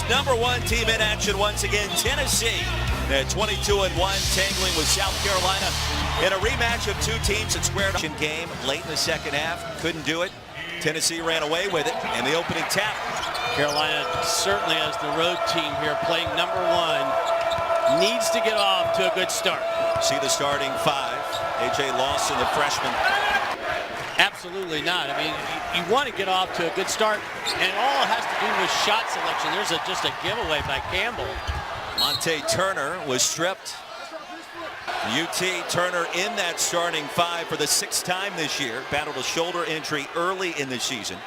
number one team in action once again, Tennessee. At 22-1, tangling with South Carolina in a rematch of two teams that squared off. Game late in the second half, couldn't do it. Tennessee ran away with it, and the opening tap. Carolina certainly as the road team here playing number one needs to get off to a good start. See the starting five. A.J. Lawson, the freshman. Absolutely not. I mean, you want to get off to a good start, and all it has to do with shot selection. There's just a giveaway by Campbell. Monte Turner was stripped. UT Turner in that starting five for the sixth time this year. Battled a shoulder injury early in the season.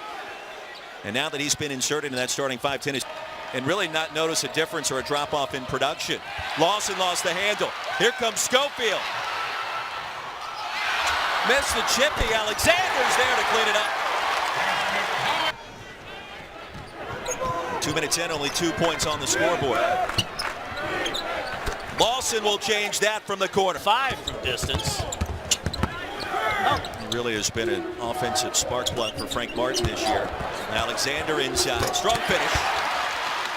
And now that he's been inserted in that starting five, Tennessee, and really not notice a difference or a drop-off in production. Lawson lost the handle. Here comes Schofield. Missed the chippy. Alexander's there to clean it up. 2 minutes in, only 2 points on the scoreboard. Lawson will change that from the corner. 5 from distance. He really has been an offensive spark plug for Frank Martin this year. Alexander inside. Strong finish.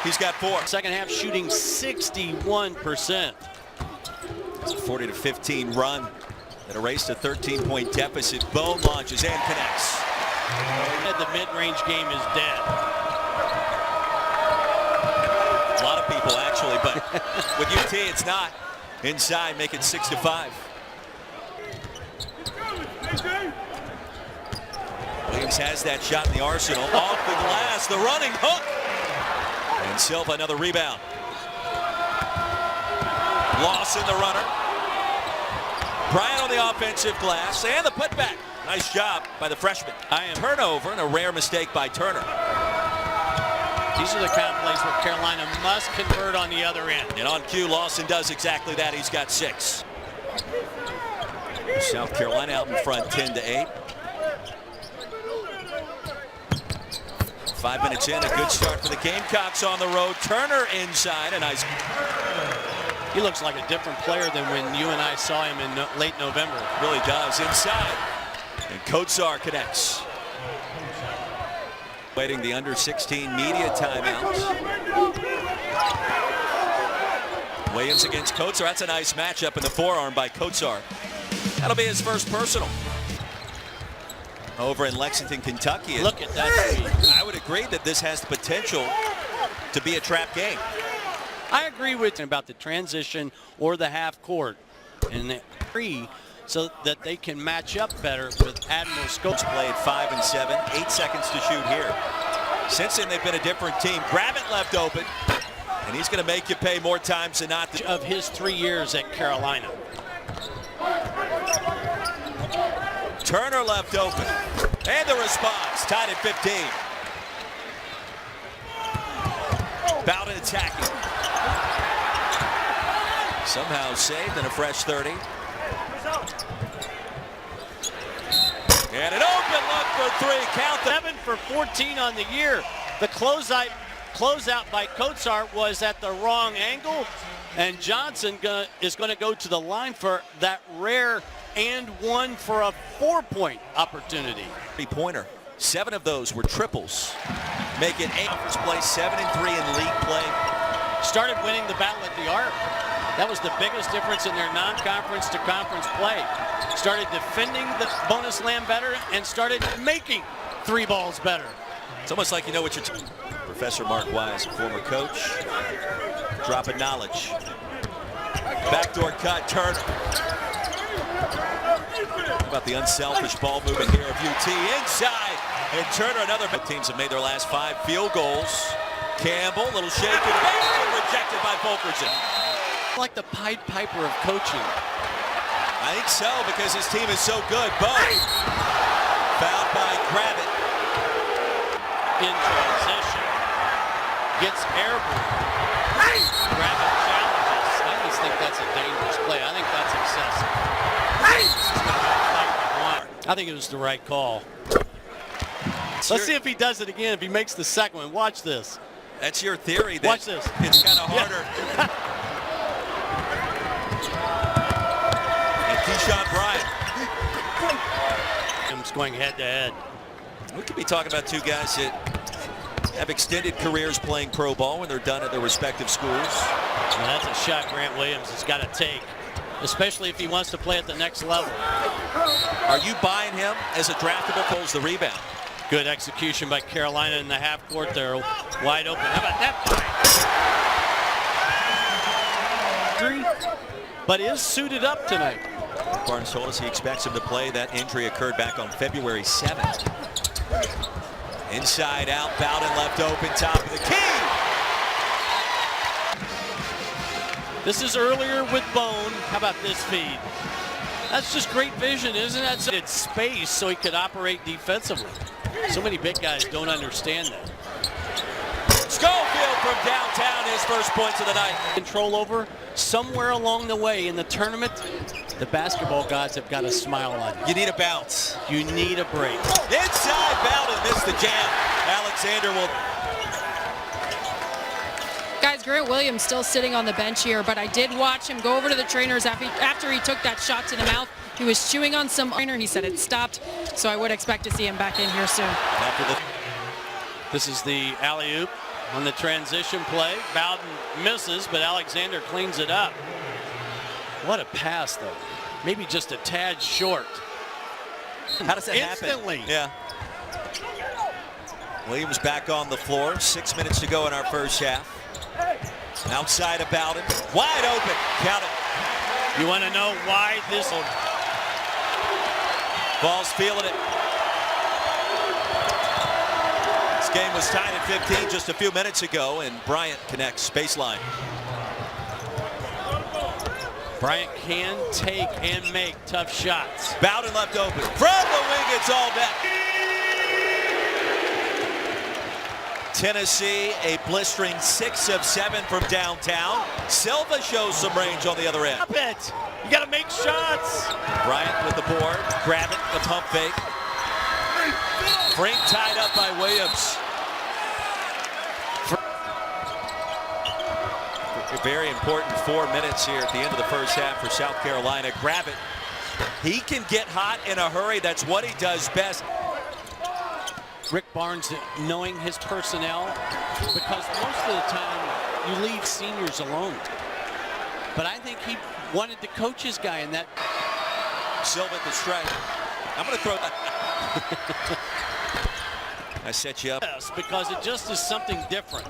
He's got 4. Second half shooting 61%. It's a 40-15 run that erased a 13-point deficit. Bone launches and connects. The mid-range game is dead. A lot of people actually, but with UT it's not. Inside, make it 6-5. Williams has that shot in the arsenal. Off the glass, the running hook. And Silva another rebound. Lawson the runner. Bryant on the offensive glass and the putback. Nice job by the freshman. Turnover and a rare mistake by Turner. These are the kind of plays where Carolina must convert on the other end. And on cue, Lawson does exactly that. He's got 6. South Carolina out in front 10-8. 5 minutes in, a good start for the Gamecocks on the road. Turner inside, a nice. He looks like a different player than when you and I saw him in late November. Really does. Inside. And Kotsar connects. Waiting the under-16 media timeouts. Williams against Kotsar. That's a nice matchup in the forearm by Kotsar. That'll be his first personal. Over in Lexington, Kentucky. Look at that speed. I would agree that this has the potential to be a trap game. I agree with you about the transition or the half court and the free so that they can match up better with Admiral Scopes. Played 5 and 7, 8 seconds to shoot here. Since then, they've been a different team. Gravett left open, and he's going to make you pay more times than not. Of his 3 years at Carolina. Turner left open, and the response, tied at 15. Bowden attacking. Somehow saved and a fresh 30. And an open look for 3. Count them. 7 for 14 on the year. The closeout by Kotsar was at the wrong angle, and Johnson is going to go to the line for that rare and 1 for a 4-point opportunity. 3-pointer. 7 of those were triples. Make it 8. First place, 7 and 3 in league play. Started winning the battle at the arc. That was the biggest difference in their non-conference to conference play. Started defending the bonus land better and started making 3 balls better. It's almost like you know what you're doing. Professor Mark Wise, former coach, dropping knowledge. Backdoor cut, Turner. How about the unselfish ball movement here of UT inside, and Turner another. Teams have made their last 5 field goals. Campbell, little shake and bang, rejected by Fulkerson. Like the Pied Piper of coaching. I think so, because his team is so good. Both fouled by Gravett. In transition. Gets airborne. Gravett challenges. I just think that's a dangerous play. I think that's excessive. I think it was the right call. Let's see if he does it again, if he makes the second one. Watch this. That's your theory. That watch this. It's kind of harder. Yeah. And Keyshawn Bryant. Going head to head. We could be talking about 2 guys that have extended careers playing pro ball when they're done at their respective schools. Well, that's a shot Grant Williams has got to take, especially if he wants to play at the next level. Are you buying him as a draftable? Pulls the rebound. Good execution by Carolina in the half court. They're wide open. How about that fight? But is suited up tonight. Barnes told us he expects him to play. That injury occurred back on February 7th. Inside out, Bowden left open, top of the key. This is earlier with Bone. How about this feed? That's just great vision, isn't it? It's space so he could operate defensively. So many big guys don't understand that. Schofield from downtown, his first points of the night. Control over somewhere along the way in the tournament. The basketball gods have got a smile on you. You need a bounce. You need a break. Inside, Bowden missed the jam. Alexander will. Guys, Grant Williams still sitting on the bench here, but I did watch him go over to the trainers after he took that shot to the mouth. He was chewing on some trainer. He said it stopped, so I would expect to see him back in here soon. This is the alley-oop on the transition play. Bowden misses, but Alexander cleans it up. What a pass, though. Maybe just a tad short. How does that Instantly. happen? Yeah. Williams back on the floor. 6 minutes to go in our first half. Outside of Bowden. Wide open. Count it. You want to know why this... Ball's feeling it. This game was tied at 15 just a few minutes ago, and Bryant connects baseline. Bryant can take and make tough shots. Bowden left open. From the wing, it's all net. Tennessee, a blistering 6 of 7 from downtown. Silva shows some range on the other end. Stop it. You got to make shots. Bryant with the board. Grab it, the pump fake. Frame tied up by Williams. A very important 4 minutes here at the end of the first half for South Carolina. Grab it. He can get hot in a hurry. That's what he does best. Rick Barnes knowing his personnel, because most of the time you leave seniors alone. But I think he wanted to coach his guy in that. Silva at the strike. I'm going to throw that. I set you up. Yes, because it just is something different.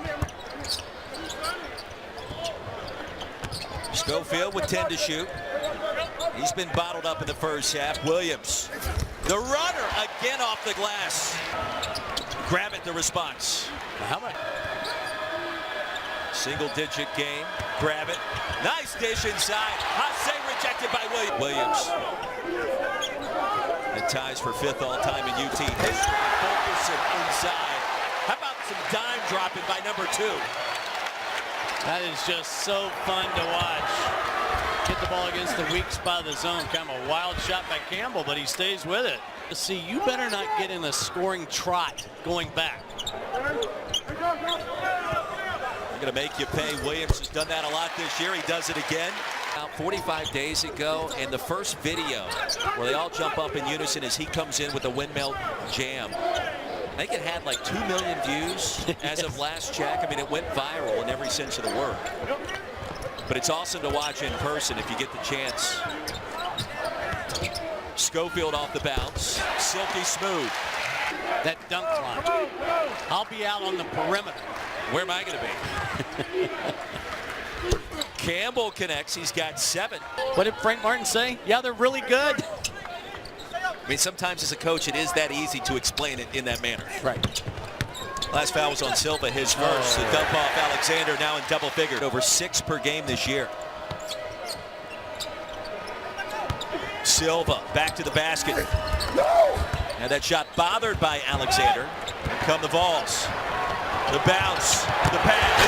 Schofield with 10 to shoot. He's been bottled up in the first half. Williams, the runner, again off the glass. Grab it, the response. How about single-digit game. Grab it. Nice dish inside. Hasse rejected by Williams. It ties for 5th all-time in UT history. Fulkerson inside. How about some dime dropping by number 2? That is just so fun to watch. Hit the ball against the weak spot of the zone. Kind of a wild shot by Campbell, but he stays with it. See, you better not get in a scoring trot going back. They're going to make you pay. Williams has done that a lot this year. He does it again. About 45 days ago, and the first video where they all jump up in unison as he comes in with a windmill jam. I think it had like 2 million views as of last check. I mean, it went viral in every sense of the word. But it's awesome to watch in person if you get the chance. Schofield off the bounce. Silky smooth. That dunk clock. I'll be out on the perimeter. Where am I going to be? Campbell connects. He's got 7. What did Frank Martin say? Yeah, they're really good. I mean, sometimes as a coach, it is that easy to explain it in that manner. Right. Last foul was on Silva, his first. The dump off Alexander, now in double figure. Over 6 per game this year. Silva back to the basket. And that shot bothered by Alexander. Here come the Vols. The bounce, the pass.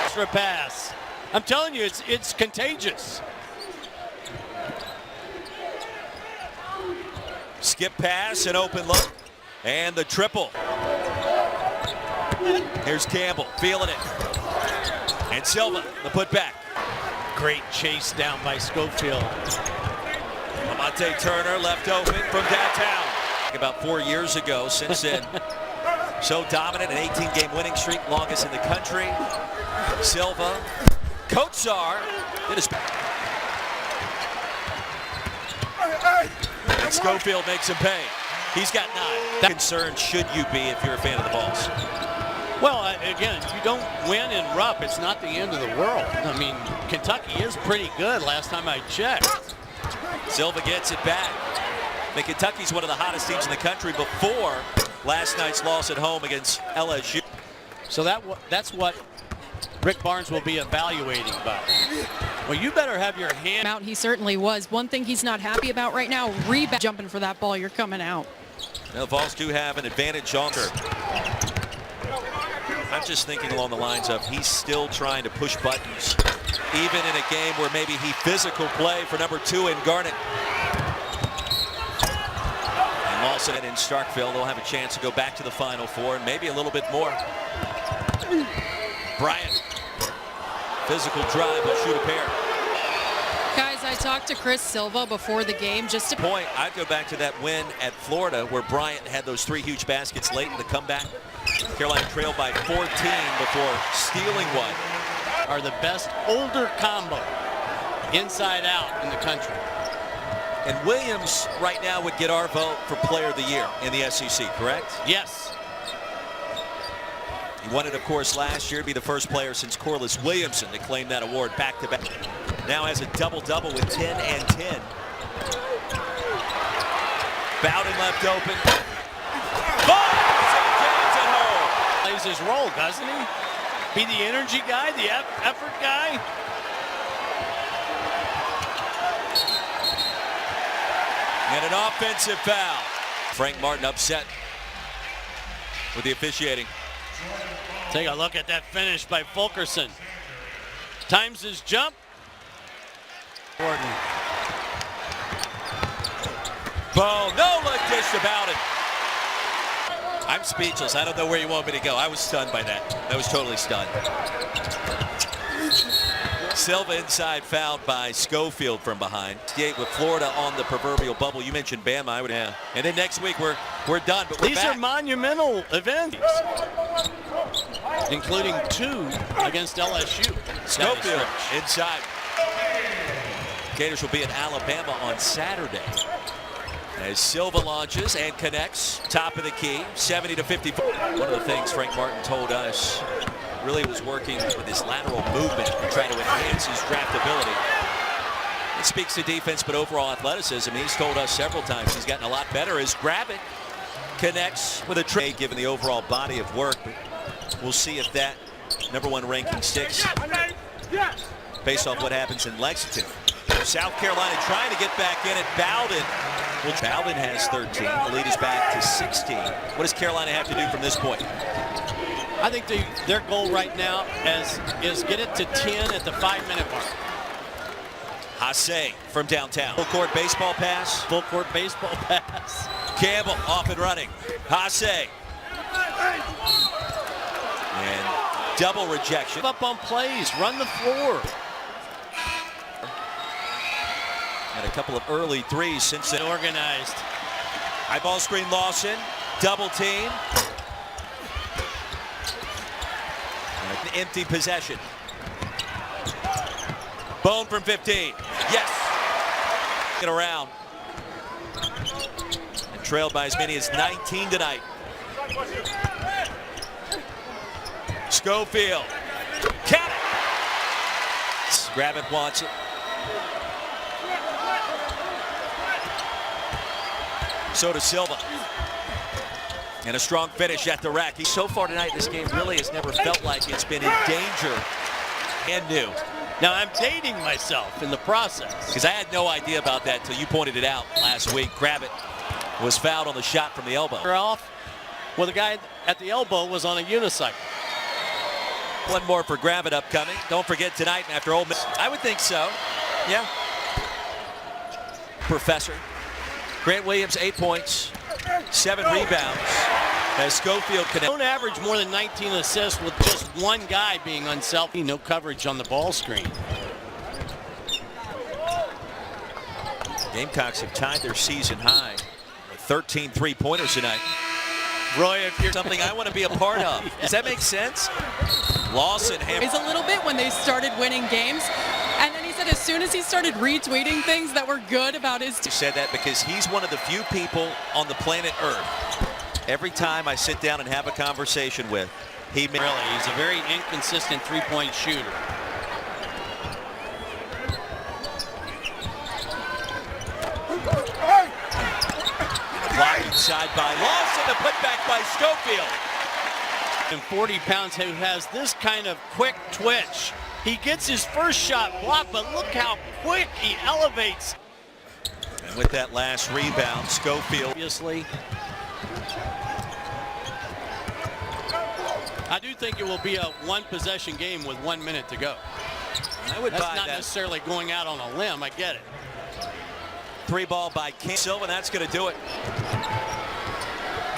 Extra pass. I'm telling you, it's contagious. Skip pass, an open look, and the triple. Here's Campbell, feeling it. And Silva, the putback. Great chase down by Schofield. Lamonte Turner left open from downtown. About 4 years ago. Since then, So dominant, an 18-game winning streak, longest in the country. Silva, Kotsar did his. Schofield makes him pay. He's got 9. That concern should you be if you're a fan of the Vols? Well, again, you don't win in Rupp. It's not the end of the world. I mean, Kentucky is pretty good last time I checked. Silva gets it back. But Kentucky's one of the hottest teams in the country before last night's loss at home against LSU. So that's what Rick Barnes will be evaluating by. Well, you better have your hand Out, he certainly was. One thing he's not happy about right now, rebound jumping for that ball. You're coming out. Now, the Vols do have an advantage on her. I'm just thinking along the lines of he's still trying to push buttons, even in a game where maybe he physical play for number 2 in Garnett. And Lawson in Starkville, they'll have a chance to go back to the Final Four and maybe a little bit more. Bryant, physical drive, will shoot a pair. Guys, I talked to Chris Silva before the game just to Point, I'd go back to that win at Florida where Bryant had those 3 huge baskets late in the comeback. Carolina trailed by 14 before stealing one. are the best older combo inside out in the country. And Williams right now would get our vote for Player of the Year in the SEC, correct? Yes. He won it, of course, last year to be the first player since Corliss Williamson to claim that award back-to-back. Now has a double-double with 10 and 10. Bowden left open. James at home. Plays his role, doesn't he? Be the energy guy, the effort guy. And an offensive foul. Frank Martin upset with the officiating. Take a look at that finish by Fulkerson. Times his jump. Gordon. Boom, no look dish to Bowden. I'm speechless. I don't know where you want me to go. I was stunned by that. I was totally stunned. Silva inside, fouled by Schofield from behind. Skate with Florida on the proverbial bubble. You mentioned Bama. I would, yeah. And then next week we're done. But These are monumental events, including 2 against LSU. Schofield inside. Gators will be in Alabama on Saturday. As Silva launches and connects, top of the key, 70-54. One of the things Frank Martin told us really was working with his lateral movement to try to enhance his draftability. It speaks to defense, but overall athleticism. He's told us several times he's gotten a lot better as Gravitt connects with a trade given the overall body of work. But we'll see if that #1 ranking sticks based off what happens in Lexington. South Carolina trying to get back in it. Bowden. Well, Bowden has 13. The lead is back to 16. What does Carolina have to do from this point? I think their goal right now is get it to 10 at the 5-minute mark. Hasse from downtown. Full court baseball pass. Full court baseball pass. Campbell off and running. Hasse. And double rejection. Up on plays, run the floor. And a couple of early threes since then. Organized. High ball screen, Lawson. Double team. An empty possession. Bone from 15. Yes. Get around. And trailed by as many as 19 tonight. Schofield. Count it. Gravitt wants it. So does Silva. And a strong finish at the rack. So far tonight, this game really has never felt like it's been in danger and new. Now, I'm dating myself in the process. Because I had no idea about that until you pointed it out last week. Gravitt was fouled on the shot from the elbow. Off. Well, the guy at the elbow was on a unicycle. One more for Gravitt upcoming. Don't forget tonight after Ole Miss. I would think so. Yeah. Professor. Grant Williams, 8 points, 7 rebounds. As Schofield connects. Don't average more than 19 assists with just one guy being unselfish. No coverage on the ball screen. Gamecocks have tied their season high with 13 three-pointers tonight. Roy, if you're Something I want to be a part of. Does that make sense? Lawson Is a little bit when they started winning games. And then he said as soon as he started retweeting things that were good about his team. He said that because he's one of the few people on the planet Earth. Every time I sit down and have a conversation with, he's a very inconsistent three-point shooter. Blocked inside by Lawson, the putback by Schofield. And 40 pounds who has this kind of quick twitch. He gets his first shot blocked, but look how quick he elevates. And with that last rebound, Schofield. Obviously, I do think it will be a one-possession game with 1 minute to go. I would That's buy not that. necessarily going out on a limb. I get it. Three ball by King Silva. That's going to do it.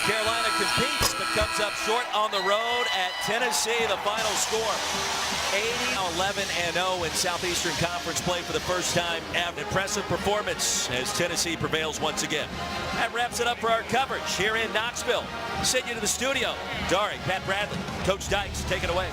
Carolina competes but comes up short on the road at Tennessee. The final score 80-11-0 in Southeastern Conference play for the first time. An impressive performance as Tennessee prevails once again. That wraps it up for our coverage here in Knoxville. Send you to the studio. Dari, Pat Bradley, Coach Dykes, take it away.